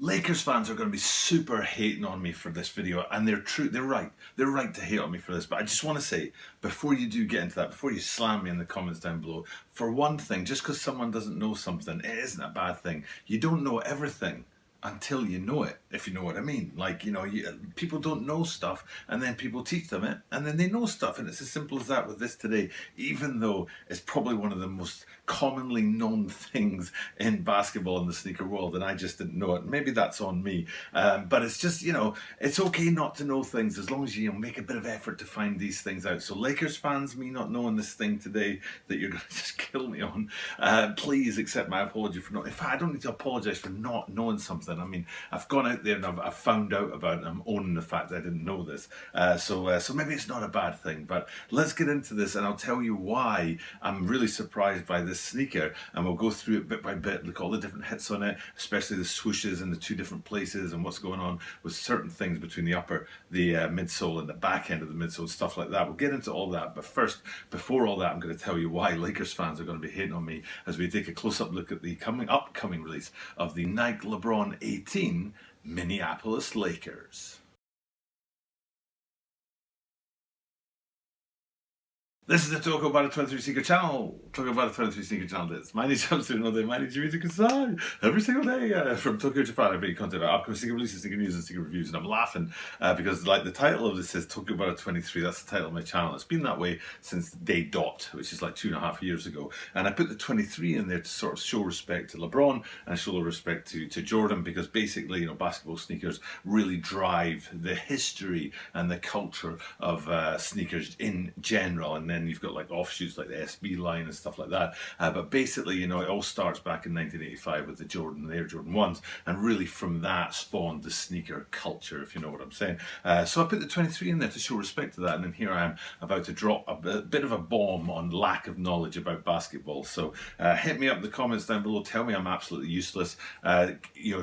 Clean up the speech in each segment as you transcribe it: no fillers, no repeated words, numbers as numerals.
Lakers fans are going to be super hating on me for this video, and they're true. They're right. They're right to hate on me for this. But I just want to say, before you do get into that, before you slam me in the comments down below, for one thing, just because someone doesn't know something, it isn't a bad thing. You don't know everything until you know it, if you know what I mean. Like, people don't know stuff, and then people teach them it, and then they know stuff, and it's as simple as that with this today, even though it's probably one of the most commonly known things in basketball in the sneaker world, and I just didn't know it. Maybe that's on me, but it's just, it's okay not to know things as long as you make a bit of effort to find these things out. So Lakers fans, me not knowing this thing today that you're going to just kill me on, please accept my apology for not, in fact, I don't need to apologize for not knowing something. I mean, I've gone out there and I've found out about it, and I'm owning the fact that I didn't know this. So maybe it's not a bad thing, but let's get into this, and I'll tell you why I'm really surprised by this sneaker, and we'll go through it bit by bit, look at all the different hits on it, especially the swooshes in the two different places, and what's going on with certain things between the midsole and the back end of the midsole, stuff like that. We'll get into all that, but first, before all that, I'm going to tell you why Lakers fans are going to be hating on me as we take a close-up look at the upcoming release of the Nike Lebron 18 Minneapolis Lakers. This is the Talk About a 23 Sneaker channel. Talk About a 23 Sneaker channel is. My name is Jimmy Kasai. Every single day from Tokyo, Japan, I bring content about upcoming sneaker releases, sneaker news, and sneaker reviews. And I'm laughing because, like, the title of this is Talk About a 23. That's the title of my channel. It's been that way since day dot, which is like 2.5 years ago. And I put the 23 in there to sort of show respect to LeBron and show respect to Jordan, because basically, basketball sneakers really drive the history and the culture of sneakers in general. And then you've got like offshoots like the SB line and stuff like that, but basically, it all starts back in 1985 with the Air Jordan 1s, and really from that spawned the sneaker culture, if you know what I'm saying. So I put the 23 in there to show respect to that, and then here I am about to drop a bit of a bomb on lack of knowledge about basketball. So hit me up in the comments down below, tell me I'm absolutely useless,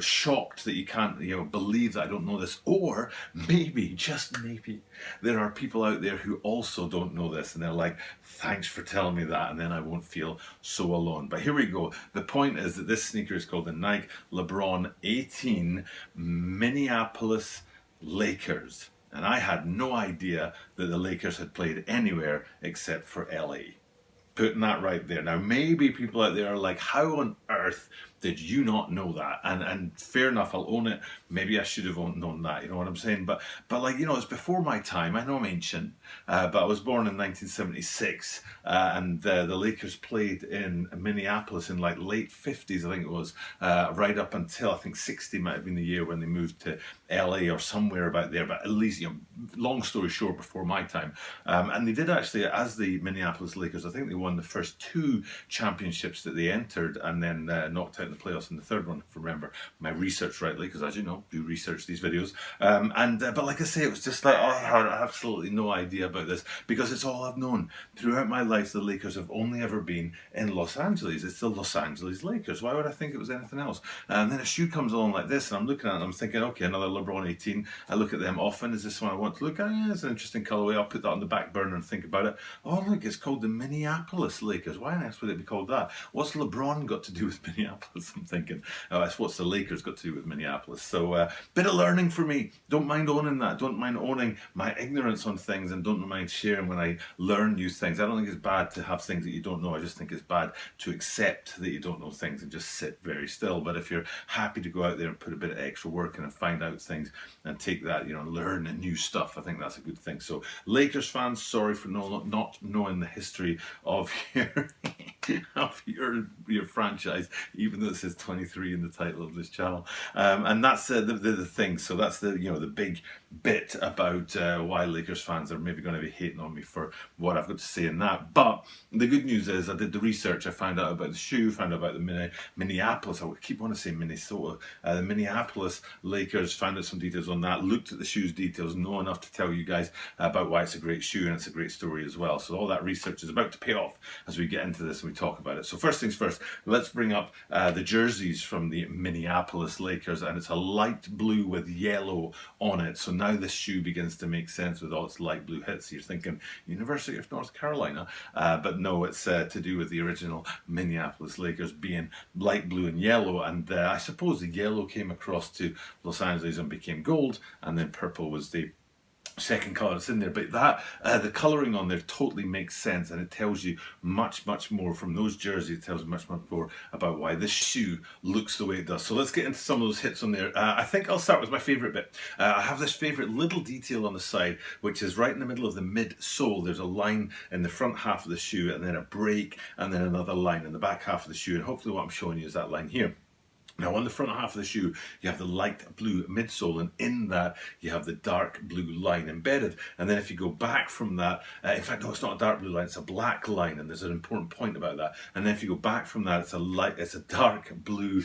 shocked that you can't believe that I don't know this, or maybe, just maybe, there are people out there who also don't know this, and they're like, thanks for telling me that, and then I won't feel so alone. But here we go. The point is that this sneaker is called the Nike Lebron 18 Minneapolis Lakers, and I had no idea that the Lakers had played anywhere except for LA. Putting that right there. Now, maybe people out there are like, how on earth did you not know that? And fair enough, I'll own it. Maybe I should have known that, you know what I'm saying? But like, it's before my time. I know I'm ancient, but I was born in 1976, and the Lakers played in Minneapolis in like late 50s, I think it was, right up until, I think 60 might have been the year when they moved to LA or somewhere about there, but at least, long story short, before my time. And they did actually, as the Minneapolis Lakers, I think they won the first 2 championships that they entered, and then knocked out in the playoffs in the third one, if I remember my research rightly, because as you know, do research these videos. But like I say, it was just like, I had absolutely no idea about this, because it's all I've known. Throughout my life, the Lakers have only ever been in Los Angeles. It's the Los Angeles Lakers. Why would I think it was anything else? And then a shoe comes along like this, and I'm looking at it, and I'm thinking, okay, another LeBron 18. I look at them often. Is this one I want to look at? Yeah, it's an interesting colorway. I'll put that on the back burner and think about it. Oh, look, it's called the Minneapolis Lakers. Why on earth would it be called that? What's LeBron got to do with Minneapolis? I'm thinking, what's the Lakers got to do with Minneapolis? So, bit of learning for me. Don't mind owning that. Don't mind owning my ignorance on things, and don't mind sharing when I learn new things. I don't think it's bad to have things that you don't know. I just think it's bad to accept that you don't know things and just sit very still. But if you're happy to go out there and put a bit of extra work in and find out things and take that, learn new stuff, I think that's a good thing. So, Lakers fans, sorry for not knowing the history of your franchise, even though it says 23 in the title of this channel, and that's the thing. So that's the big bit about why Lakers fans are maybe going to be hating on me for what I've got to say in that. But the good news is I did the research. I found out about the shoe, found out about the Minneapolis, I keep wanting to say Minnesota, the Minneapolis Lakers, found out some details on that, looked at the shoe's details, know enough to tell you guys about why it's a great shoe, and it's a great story as well. So all that research is about to pay off as we get into this and we talk about it. So first things first, let's bring up up the jerseys from the Minneapolis Lakers, and it's a light blue with yellow on it. So now this shoe begins to make sense with all its light blue hits. You're thinking University of North Carolina, but no, it's to do with the original Minneapolis Lakers being light blue and yellow, and I suppose the yellow came across to Los Angeles and became gold, and then purple was the second colour that's in there. But that the colouring on there totally makes sense, and it tells you much more from those jerseys. It tells you much more about why this shoe looks the way it does. So let's get into some of those hits on there. I think I'll start with my favourite bit. I have this favourite little detail on the side, which is right in the middle of the midsole. There's a line in the front half of the shoe, and then a break, and then another line in the back half of the shoe, and hopefully what I'm showing you is that line here. Now on the front half of the shoe, you have the light blue midsole, and in that you have the dark blue line embedded. And then if you go back from that, in fact, no, it's not a dark blue line, it's a black line, and there's an important point about that. And then if you go back from that, it's a dark blue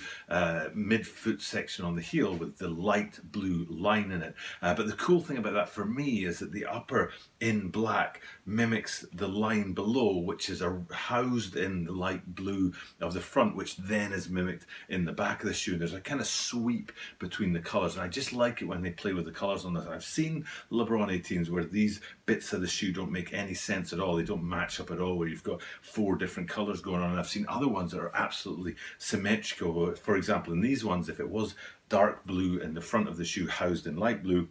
mid-foot section on the heel with the light blue line in it. But the cool thing about that for me is that the upper in black mimics the line below, which is housed in the light blue of the front, which then is mimicked in the back of the shoe. There's a kind of sweep between the colours, and I just like it when they play with the colours on this. I've seen LeBron 18s where these bits of the shoe don't make any sense at all. They don't match up at all, where you've got 4 different colours going on, and I've seen other ones that are absolutely symmetrical. For example, in these ones, if it was dark blue in the front of the shoe housed in light blue,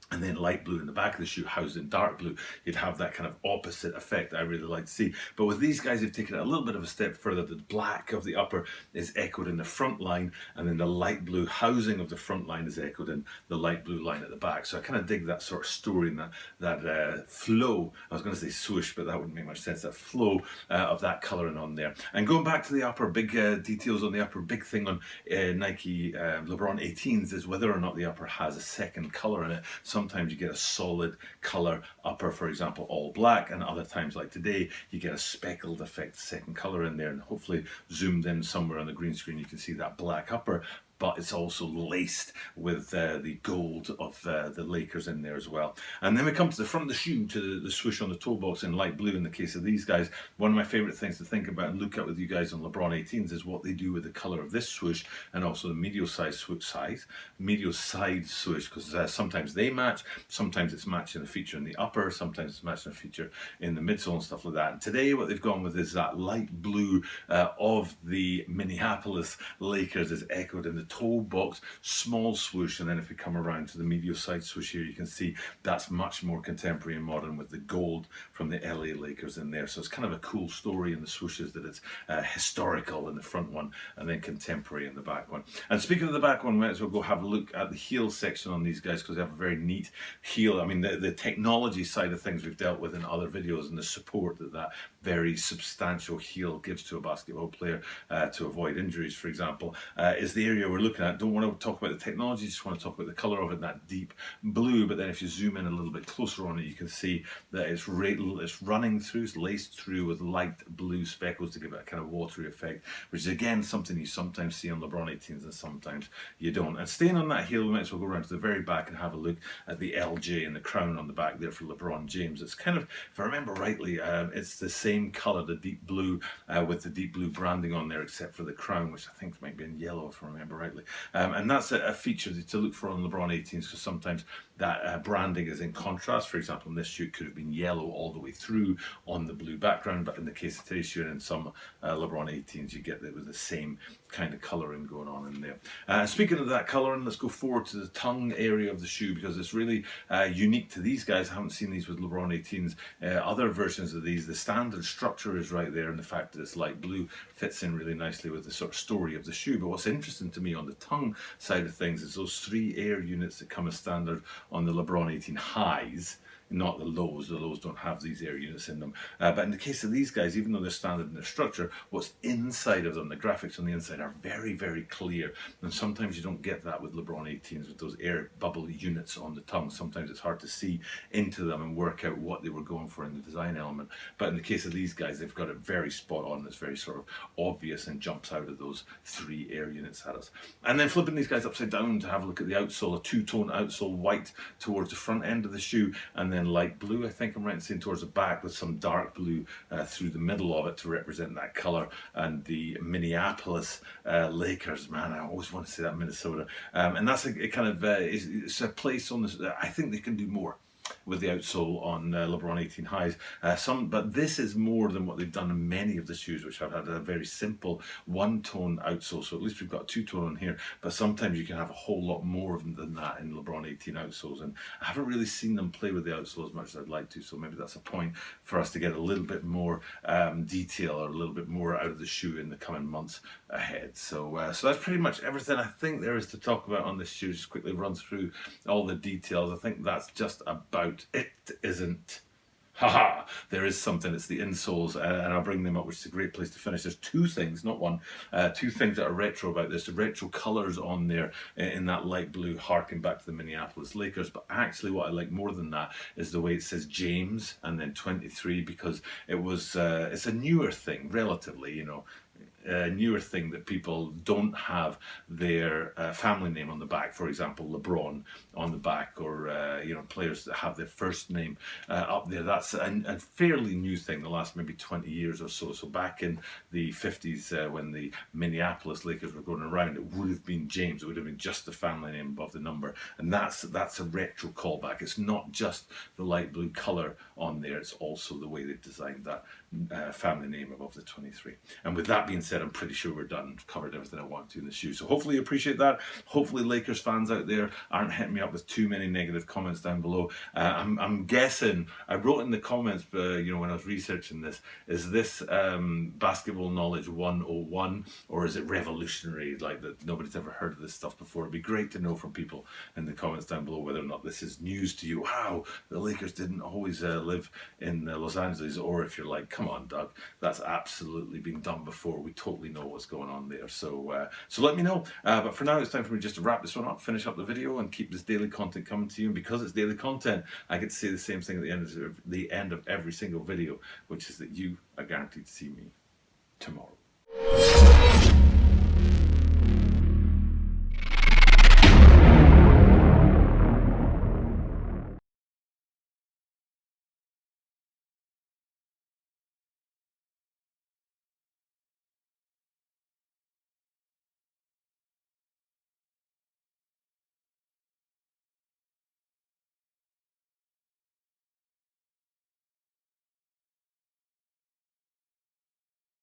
and then light blue in the back of the shoe housed in dark blue, you'd have that kind of opposite effect I really like to see. But with these guys, they've taken it a little bit of a step further. The black of the upper is echoed in the front line, and then the light blue housing of the front line is echoed in the light blue line at the back. So I kind of dig that sort of story and that flow. I was going to say swoosh, but that wouldn't make much sense. That flow of that colouring on there. And going back to the upper, big details on the upper, big thing on Nike Lebron 18s is whether or not the upper has a second colour in it. Sometimes you get a solid colour upper, for example, all black, and other times, like today, you get a speckled effect, second colour in there, and hopefully zoomed in somewhere on the green screen you can see that black upper, but it's also laced with the gold of the Lakers in there as well. And then we come to the front of the shoe, to the swoosh on the toe box in light blue in the case of these guys. One of my favourite things to think about and look at with you guys on LeBron 18s is what they do with the colour of this swoosh, and also the medial side swoosh, because sometimes they match, sometimes it's matching a feature in the upper, sometimes it's matching a feature in the midsole and stuff like that. And today what they've gone with is that light blue of the Minneapolis Lakers is echoed in the toe box small swoosh, and then if we come around to the medial side swoosh here, you can see that's much more contemporary and modern with the gold from the LA Lakers in there. So it's kind of a cool story in the swooshes that it's historical in the front one and then contemporary in the back one. And speaking of the back one, we might as well go have a look at the heel section on these guys, because they have a very neat heel. I mean, the technology side of things we've dealt with in other videos, and the support that very substantial heel gives to a basketball player to avoid injuries, for example, is the area we're looking at. Don't want to talk about the technology, just want to talk about the colour of it, that deep blue. But then if you zoom in a little bit closer on it, you can see that it's running through, it's laced through with light blue speckles to give it a kind of watery effect, which is again something you sometimes see on LeBron 18s and sometimes you don't. And staying on that heel, we might as well go around to the very back and have a look at the LJ and the crown on the back there for LeBron James. It's kind of, if I remember rightly, it's the same colour, the deep blue, with the deep blue branding on there, except for the crown, which I think might be in yellow if I remember rightly. And that's a feature to look for on LeBron 18s, because sometimes that branding is in contrast. For example, in this shoe, it could have been yellow all the way through on the blue background, but in the case of today's shoe and in some LeBron 18s, you get it with the same kind of colouring going on in there. Speaking of that colouring, let's go forward to the tongue area of the shoe, because it's really unique to these guys. I haven't seen these with LeBron 18s. Other versions of these, the standard structure is right there, and the fact that it's light blue fits in really nicely with the sort of story of the shoe. But what's interesting to me on the tongue side of things is those 3 air units that come as standard on the LeBron 18 highs, not the lows. The lows don't have these air units in them. But in the case of these guys, even though they're standard in their structure, what's inside of them, the graphics on the inside, are very, very clear. And sometimes you don't get that with LeBron 18s, with those air bubble units on the tongue. Sometimes it's hard to see into them and work out what they were going for in the design element. But in the case of these guys, they've got it very spot on. It's very sort of obvious and jumps out of those 3 air units at us. And then flipping these guys upside down to have a look at the outsole, a 2-tone outsole, white towards the front end of the shoe, and then then light blue, I think I'm right in saying, towards the back, with some dark blue through the middle of it to represent that color. And the Minneapolis Lakers, man, I always want to say that, Minnesota. And that's a kind of, it's a place on this, I think they can do more with the outsole on LeBron 18 highs. But this is more than what they've done in many of the shoes, which have had a very simple one-tone outsole. So at least we've got a two-tone on here, but sometimes you can have a whole lot more than that in LeBron 18 outsoles. And I haven't really seen them play with the outsole as much as I'd like to. So maybe that's a point for us to get a little bit more detail or a little bit more out of the shoe in the coming months ahead. So that's pretty much everything I think there is to talk about on this shoe. Just quickly run through all the details. I think that's just about it. Isn't. Haha, there is something. It's the insoles, and I'll bring them up, which is a great place to finish. There's two things, not one, two things that are retro about this. The retro colours on there in that light blue, harking back to the Minneapolis Lakers. But actually, what I like more than that is the way it says James and then 23, because it was it's a newer thing, relatively, you know. Newer thing that people don't have their family name on the back. For example, LeBron on the back, or players that have their first name up there. That's a fairly new thing, the last maybe 20 years or so. So back in the 50s, when the Minneapolis Lakers were going around, it would have been James. It would have been just the family name above the number, and that's a retro callback. It's not just the light blue color on there; it's also the way they've designed that family name above the 23. And with that being said, I'm pretty sure we're done. I've covered everything I want to in the shoe. So hopefully you appreciate that. Hopefully Lakers fans out there aren't hitting me up with too many negative comments down below. I'm guessing, I wrote in the comments, when I was researching this, is this basketball knowledge 101, or is it revolutionary, like that nobody's ever heard of this stuff before? It'd be great to know from people in the comments down below whether or not this is news to you. Wow, the Lakers didn't always live in Los Angeles, or if you're like, come on, Doug, that's absolutely been done before. We totally know what's going on there. So let me know. But for now, it's time for me just to wrap this one up, finish up the video, and keep this daily content coming to you. And because it's daily content, I get to say the same thing at the end of every single video, which is that you are guaranteed to see me tomorrow.